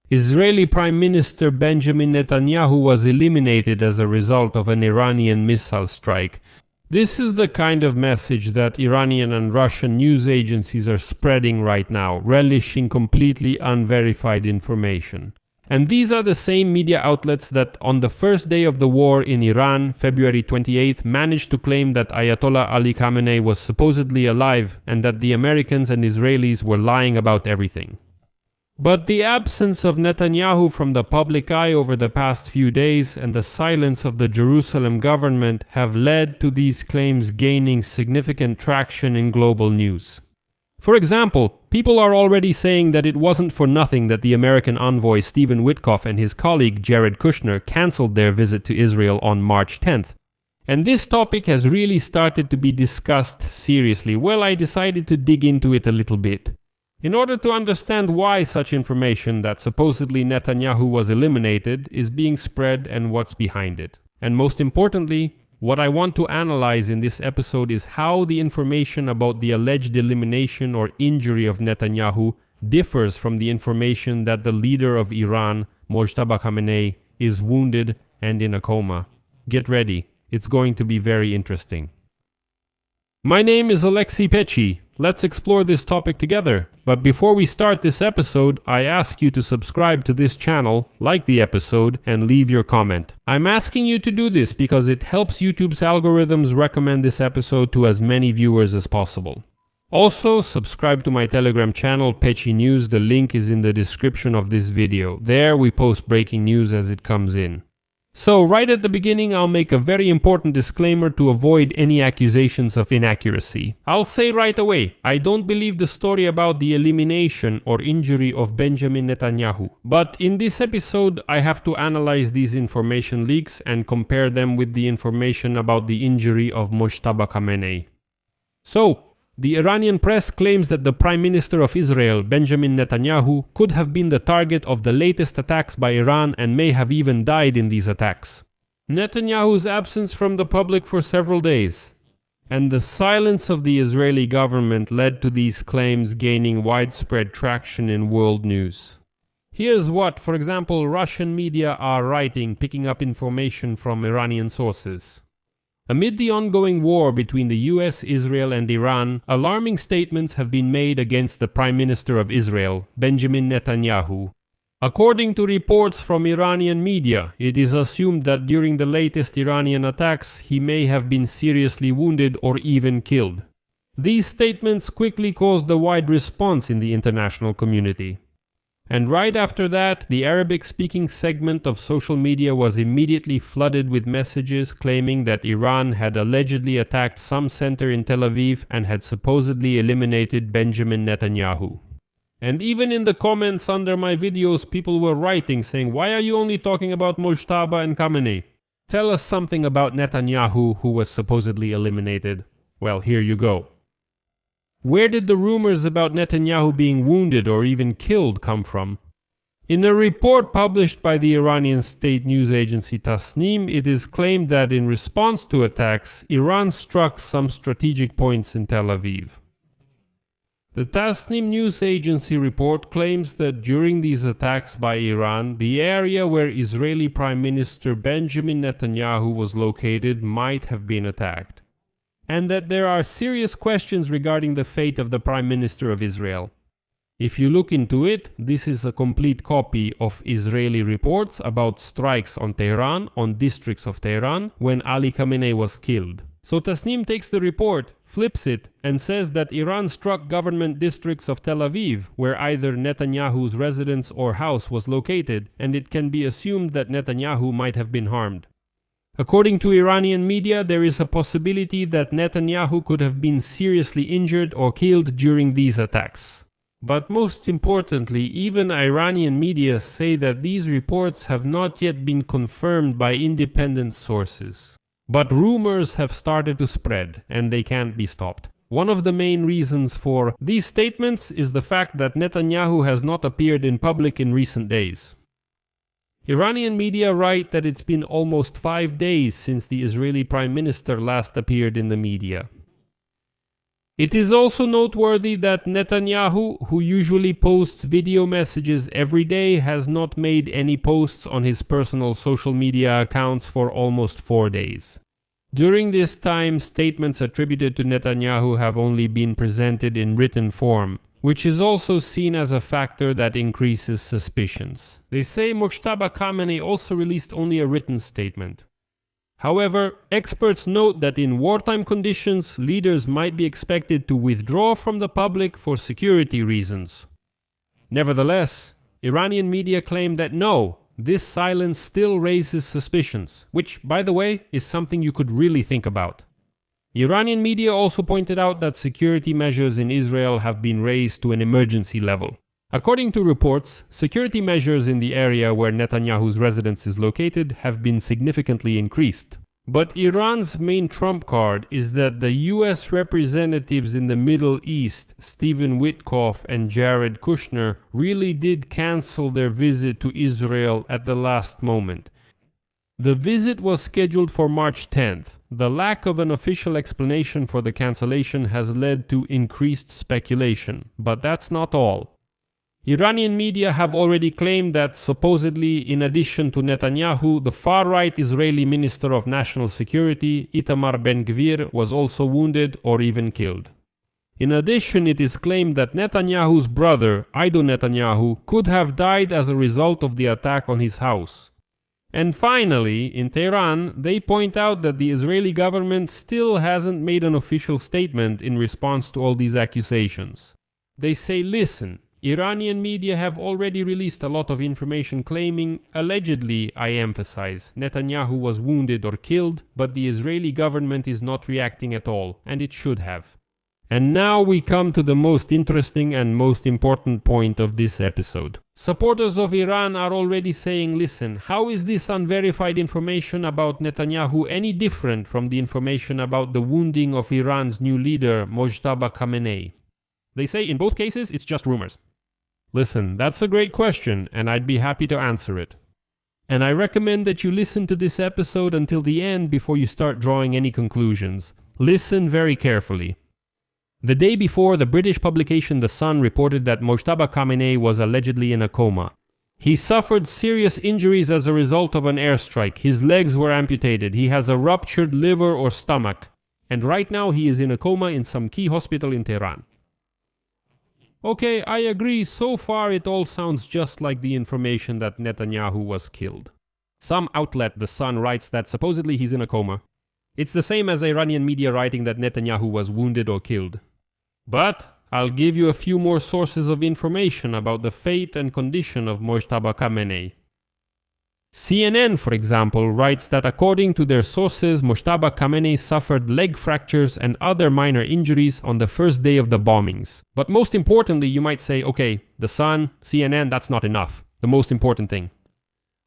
Israeli Prime Minister Benjamin Netanyahu was eliminated as a result of an Iranian missile strike. This is the kind of message that Iranian and Russian news agencies are spreading right now, relishing completely unverified information. And these are the same media outlets that on the first day of the war in Iran, February 28th, managed to claim that Ayatollah Ali Khamenei was supposedly alive and that the Americans and Israelis were lying about everything. But the absence of Netanyahu from the public eye over the past few days and the silence of the Jerusalem government have led to these claims gaining significant traction in global news. For example, people are already saying that it wasn't for nothing that the American envoy Stephen Witkoff and his colleague Jared Kushner cancelled their visit to Israel on March 10th. And this topic has really started to be discussed seriously. Well, I decided to dig into it a little bit. In order to understand why such information that supposedly Netanyahu was eliminated is being spread and what's behind it. And most importantly, what I want to analyze in this episode is how the information about the alleged elimination or injury of Netanyahu differs from the information that the leader of Iran, Mojtaba Khamenei, is wounded and in a coma. Get ready, it's going to be very interesting. My name is Alexei Pechi. Let's explore this topic together. But before we start this episode, I ask you to subscribe to this channel, like the episode, and leave your comment. I'm asking you to do this because it helps YouTube's algorithms recommend this episode to as many viewers as possible. Also, subscribe to my Telegram channel, Pechi News. The link is in the description of this video. There we post breaking news as it comes in. So, right at the beginning, I'll make a very important disclaimer to avoid any accusations of inaccuracy. I'll say right away, I don't believe the story about the elimination or injury of Benjamin Netanyahu. But in this episode, I have to analyze these information leaks and compare them with the information about the injury of Mojtaba Khamenei. So, the Iranian press claims that the Prime Minister of Israel, Benjamin Netanyahu, could have been the target of the latest attacks by Iran and may have even died in these attacks. Netanyahu's absence from the public for several days, and the silence of the Israeli government led to these claims gaining widespread traction in world news. Here's what, for example, Russian media are writing, picking up information from Iranian sources. Amid the ongoing war between the US, Israel, and Iran, alarming statements have been made against the Prime Minister of Israel, Benjamin Netanyahu. According to reports from Iranian media, it is assumed that during the latest Iranian attacks, he may have been seriously wounded or even killed. These statements quickly caused a wide response in the international community. And right after that, the Arabic-speaking segment of social media was immediately flooded with messages claiming that Iran had allegedly attacked some center in Tel Aviv and had supposedly eliminated Benjamin Netanyahu. And even in the comments under my videos, people were writing saying, "Why are you only talking about Mojtaba and Khamenei? Tell us something about Netanyahu, who was supposedly eliminated." Well, here you go. Where did the rumors about Netanyahu being wounded or even killed come from? In a report published by the Iranian state news agency Tasnim, it is claimed that in response to attacks, Iran struck some strategic points in Tel Aviv. The Tasnim news agency report claims that during these attacks by Iran, the area where Israeli Prime Minister Benjamin Netanyahu was located might have been attacked, and that there are serious questions regarding the fate of the Prime Minister of Israel. If you look into it, this is a complete copy of Israeli reports about strikes on Tehran, on districts of Tehran, when Ali Khamenei was killed. So Tasnim takes the report, flips it, and says that Iran struck government districts of Tel Aviv, where either Netanyahu's residence or house was located, and it can be assumed that Netanyahu might have been harmed. According to Iranian media, there is a possibility that Netanyahu could have been seriously injured or killed during these attacks. But most importantly, even Iranian media say that these reports have not yet been confirmed by independent sources. But rumors have started to spread, and they can't be stopped. One of the main reasons for these statements is the fact that Netanyahu has not appeared in public in recent days. Iranian media write that it's been almost 5 days since the Israeli Prime Minister last appeared in the media. It is also noteworthy that Netanyahu, who usually posts video messages every day, has not made any posts on his personal social media accounts for almost 4 days. During this time, statements attributed to Netanyahu have only been presented in written form, which is also seen as a factor that increases suspicions. They say Mojtaba Khamenei also released only a written statement. However, experts note that in wartime conditions, leaders might be expected to withdraw from the public for security reasons. Nevertheless, Iranian media claim that no, this silence still raises suspicions, which, by the way, is something you could really think about. Iranian media also pointed out that security measures in Israel have been raised to an emergency level. According to reports, security measures in the area where Netanyahu's residence is located have been significantly increased. But Iran's main trump card is that the US representatives in the Middle East, Stephen Witkoff and Jared Kushner, really did cancel their visit to Israel at the last moment. The visit was scheduled for March 10th. The lack of an official explanation for the cancellation has led to increased speculation, but that's not all. Iranian media have already claimed that, supposedly, in addition to Netanyahu, the far-right Israeli Minister of National Security, Itamar Ben-Gvir, was also wounded or even killed. In addition, it is claimed that Netanyahu's brother, Aido Netanyahu, could have died as a result of the attack on his house. And finally, in Tehran, they point out that the Israeli government still hasn't made an official statement in response to all these accusations. They say, listen, Iranian media have already released a lot of information claiming, allegedly, I emphasize, Netanyahu was wounded or killed, but the Israeli government is not reacting at all, and it should have. And now we come to the most interesting and most important point of this episode. Supporters of Iran are already saying, listen, how is this unverified information about Netanyahu any different from the information about the wounding of Iran's new leader, Mojtaba Khamenei? They say in both cases it's just rumors. Listen, that's a great question, and I'd be happy to answer it. And I recommend that you listen to this episode until the end before you start drawing any conclusions. Listen very carefully. The day before, the British publication The Sun reported that Mojtaba Khamenei was allegedly in a coma. He suffered serious injuries as a result of an airstrike. His legs were amputated. He has a ruptured liver or stomach. And right now he is in a coma in some key hospital in Tehran. Okay, I agree, so far it all sounds just like the information that Netanyahu was killed. Some outlet, The Sun, writes that supposedly he's in a coma. It's the same as Iranian media writing that Netanyahu was wounded or killed. But I'll give you a few more sources of information about the fate and condition of Mojtaba Khamenei. CNN, for example, writes that according to their sources, Mojtaba Khamenei suffered leg fractures and other minor injuries on the first day of the bombings. But most importantly, you might say, okay, The Sun, CNN, that's not enough. The most important thing.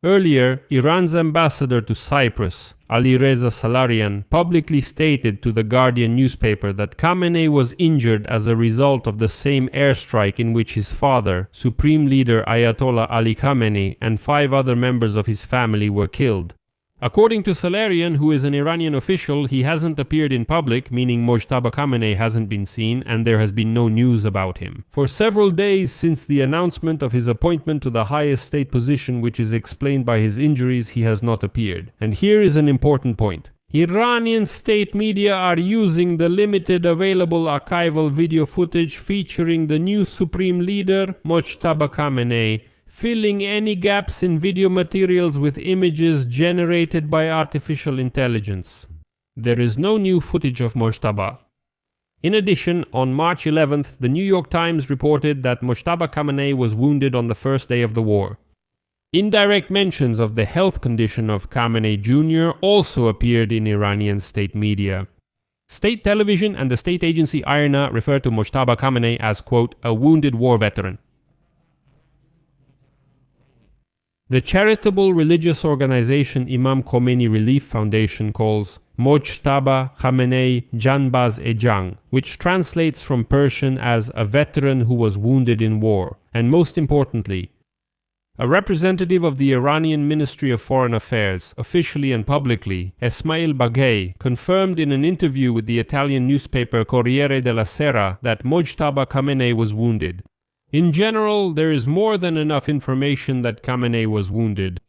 Earlier, Iran's ambassador to Cyprus, Alireza Salarian, publicly stated to the Guardian newspaper that Khamenei was injured as a result of the same airstrike in which his father, Supreme Leader Ayatollah Ali Khamenei, and 5 other members of his family were killed. According to Salarian, who is an Iranian official, he hasn't appeared in public, meaning Mojtaba Khamenei hasn't been seen, and there has been no news about him. For several days since the announcement of his appointment to the highest state position, which is explained by his injuries, he has not appeared. And here is an important point. Iranian state media are using the limited available archival video footage featuring the new supreme leader, Mojtaba Khamenei, filling any gaps in video materials with images generated by artificial intelligence. There is no new footage of Mojtaba. In addition, on March 11th, the New York Times reported that Mojtaba Khamenei was wounded on the first day of the war. Indirect mentions of the health condition of Khamenei Jr. also appeared in Iranian state media. State television and the state agency IRNA refer to Mojtaba Khamenei as, quote, a wounded war veteran. The charitable religious organization Imam Khomeini Relief Foundation calls Mojtaba Khamenei Janbaz e Jang, which translates from Persian as a veteran who was wounded in war, and most importantly, A representative of the Iranian Ministry of Foreign Affairs, officially and publicly, Esmail Baghei, confirmed in an interview with the Italian newspaper Corriere della Sera that Mojtaba Khamenei was wounded. In general, there is more than enough information that Khamenei was wounded.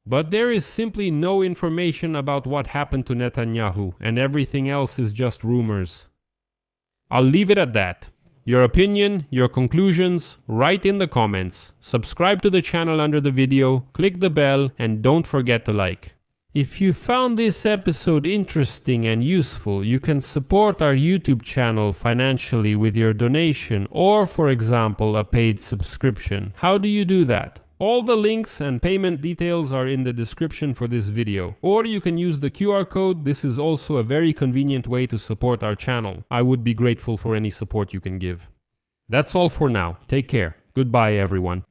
But there is simply no information about what happened to Netanyahu, and everything else is just rumors. I'll leave it at that. Your opinion, your conclusions, write in the comments. Subscribe to the channel under the video, click the bell, and don't forget to like. If you found this episode interesting and useful, you can support our YouTube channel financially with your donation or, for example, a paid subscription. How do you do that? All the links and payment details are in the description for this video. Or you can use the QR code. This is also a very convenient way to support our channel. I would be grateful for any support you can give. That's all for now. Take care. Goodbye, everyone.